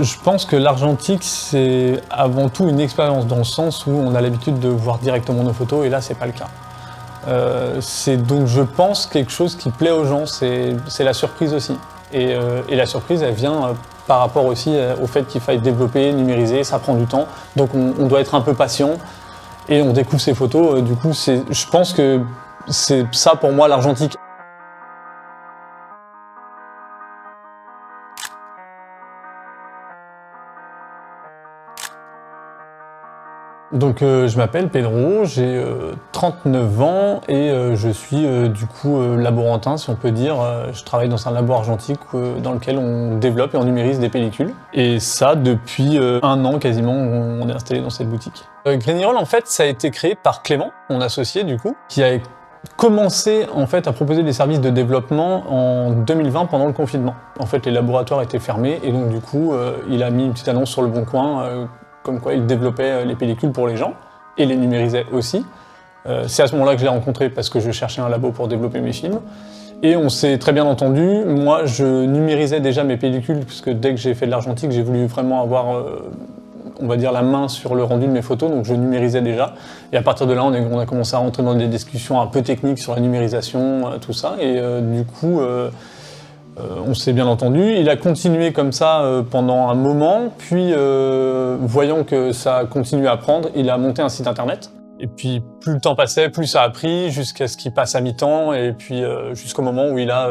Je pense que l'argentique, c'est avant tout une expérience, dans le sens où on a l'habitude de voir directement nos photos, et là, c'est pas le cas. C'est donc, je pense, quelque chose qui plaît aux gens, c'est la surprise aussi. Et la surprise, elle vient par rapport aussi au fait qu'il faille développer, numériser, ça prend du temps, donc on doit être un peu patient, et on découvre ces photos, du coup, je pense que c'est ça pour moi l'argentique. Donc je m'appelle Pedro, j'ai 39 ans et je suis du coup laborantin, si on peut dire. Je travaille dans un labo argentique dans lequel on développe et on numérise des pellicules. Et ça depuis 1 an quasiment, on est installé dans cette boutique. Greenirol, en fait, ça a été créé par Clément, mon associé du coup, qui a commencé en fait à proposer des services de développement en 2020 pendant le confinement. En fait, les laboratoires étaient fermés et donc du coup, il a mis une petite annonce sur Le Bon Coin comme quoi il développait les pellicules pour les gens et les numérisait aussi. C'est à ce moment-là que je l'ai rencontré parce que je cherchais un labo pour développer mes films. Et on s'est très bien entendu. Moi, je numérisais déjà mes pellicules puisque dès que j'ai fait de l'argentique, j'ai voulu vraiment avoir on va dire la main sur le rendu de mes photos, donc je numérisais déjà. Et à partir de là, on a commencé à rentrer dans des discussions un peu techniques sur la numérisation, tout ça. Et du coup, on s'est bien entendu. Il a continué comme ça pendant un moment, puis voyant que ça continuait à prendre, il a monté un site internet. Et puis plus le temps passait, plus ça a pris, jusqu'à ce qu'il passe à mi-temps, et puis jusqu'au moment où il a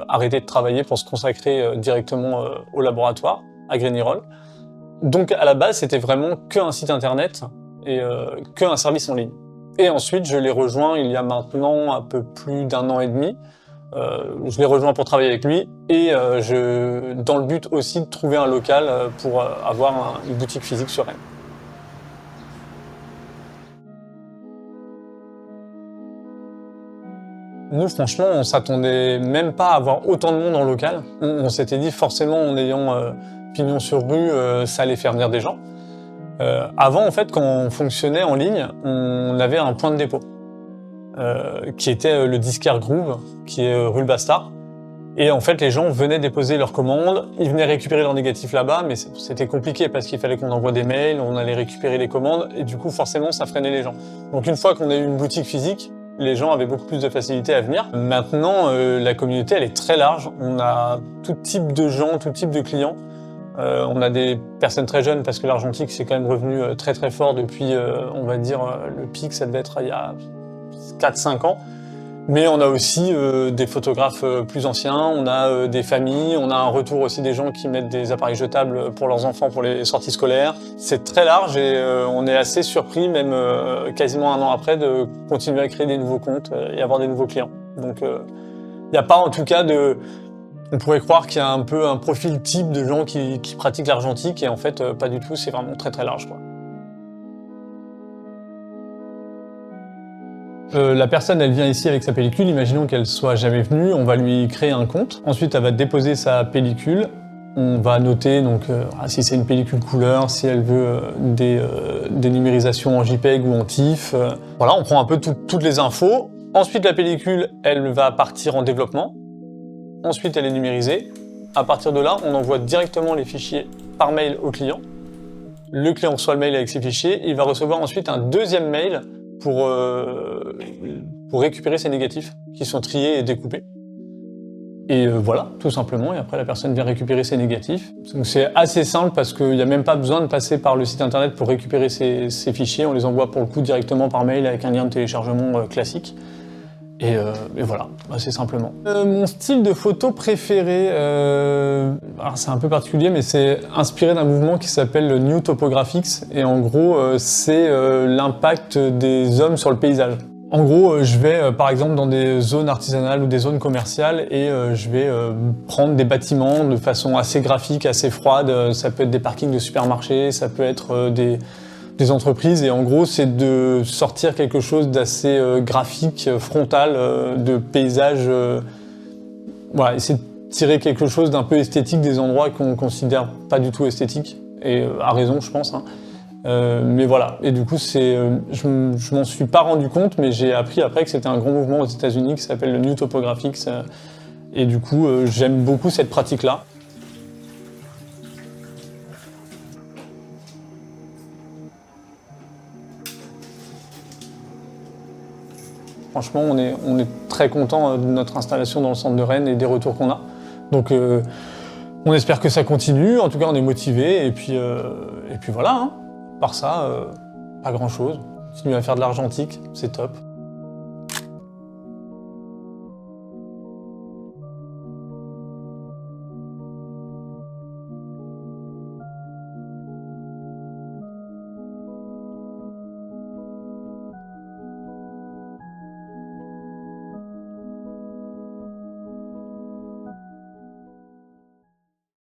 arrêté de travailler pour se consacrer directement au laboratoire, à Greenirol. Donc à la base, c'était vraiment qu'un site internet et qu'un service en ligne. Et ensuite, je l'ai rejoint il y a maintenant un peu plus d'1 an et demi. Je l'ai rejoint pour travailler avec lui et dans le but aussi de trouver un local pour avoir une boutique physique sur Rennes. Nous, franchement, on s'attendait même pas à avoir autant de monde en local. On s'était dit forcément, en ayant pignon sur rue, ça allait faire venir des gens. Avant, en fait, quand on fonctionnait en ligne, on avait un point de dépôt. Qui était le Disquaire Groove, qui est rue le Bastard. Et en fait, les gens venaient déposer leurs commandes, ils venaient récupérer leurs négatifs là-bas, mais c'était compliqué parce qu'il fallait qu'on envoie des mails, on allait récupérer les commandes, et du coup, forcément, ça freinait les gens. Donc une fois qu'on a eu une boutique physique, les gens avaient beaucoup plus de facilité à venir. Maintenant, la communauté, elle est très large. On a tout type de gens, tout type de clients. On a des personnes très jeunes parce que l'argentique, c'est quand même revenu très très fort depuis, on va dire, le pic, ça devait être il y a 4-5 ans. Mais on a aussi des photographes plus anciens, on a des familles, on a un retour aussi des gens qui mettent des appareils jetables pour leurs enfants pour les sorties scolaires. C'est très large et on est assez surpris, même quasiment 1 an après, de continuer à créer des nouveaux comptes et avoir des nouveaux clients. Donc il n'y a pas en tout cas de... On pourrait croire qu'il y a un peu un profil type de gens qui pratiquent l'argentique et en fait pas du tout, c'est vraiment très très large, quoi. La personne, elle vient ici avec sa pellicule, imaginons qu'elle soit jamais venue, on va lui créer un compte. Ensuite, elle va déposer sa pellicule. On va noter donc si c'est une pellicule couleur, si elle veut des numérisations en JPEG ou en TIFF. Voilà, on prend un peu toutes les infos. Ensuite, la pellicule, elle va partir en développement. Ensuite, elle est numérisée. À partir de là, on envoie directement les fichiers par mail au client. Le client reçoit le mail avec ses fichiers. Il va recevoir ensuite un deuxième mail pour récupérer ces négatifs qui sont triés et découpés. Et voilà, tout simplement. Et après, la personne vient récupérer ses négatifs. Donc c'est assez simple parce qu'il n'y a même pas besoin de passer par le site internet pour récupérer ces fichiers. On les envoie pour le coup directement par mail avec un lien de téléchargement classique. Et voilà, assez simplement. Mon style de photo préféré, c'est un peu particulier, mais c'est inspiré d'un mouvement qui s'appelle le New Topographics. Et en gros, c'est l'impact des hommes sur le paysage. En gros, je vais par exemple dans des zones artisanales ou des zones commerciales et je vais prendre des bâtiments de façon assez graphique, assez froide. Ça peut être des parkings de supermarchés, ça peut être des entreprises, et en gros c'est de sortir quelque chose d'assez graphique, frontal, de paysage, voilà, essayer de tirer quelque chose d'un peu esthétique des endroits qu'on considère pas du tout esthétiques, et à raison je pense, hein. Mais voilà, et du coup je m'en suis pas rendu compte, mais j'ai appris après que c'était un grand mouvement aux États-Unis qui s'appelle le New Topographics, et du coup j'aime beaucoup cette pratique-là. Franchement, on est très content de notre installation dans le centre de Rennes et des retours qu'on a. Donc on espère que ça continue, en tout cas on est motivé et puis voilà, hein. Par ça, pas grand chose. Continuer à faire de l'argentique, c'est top.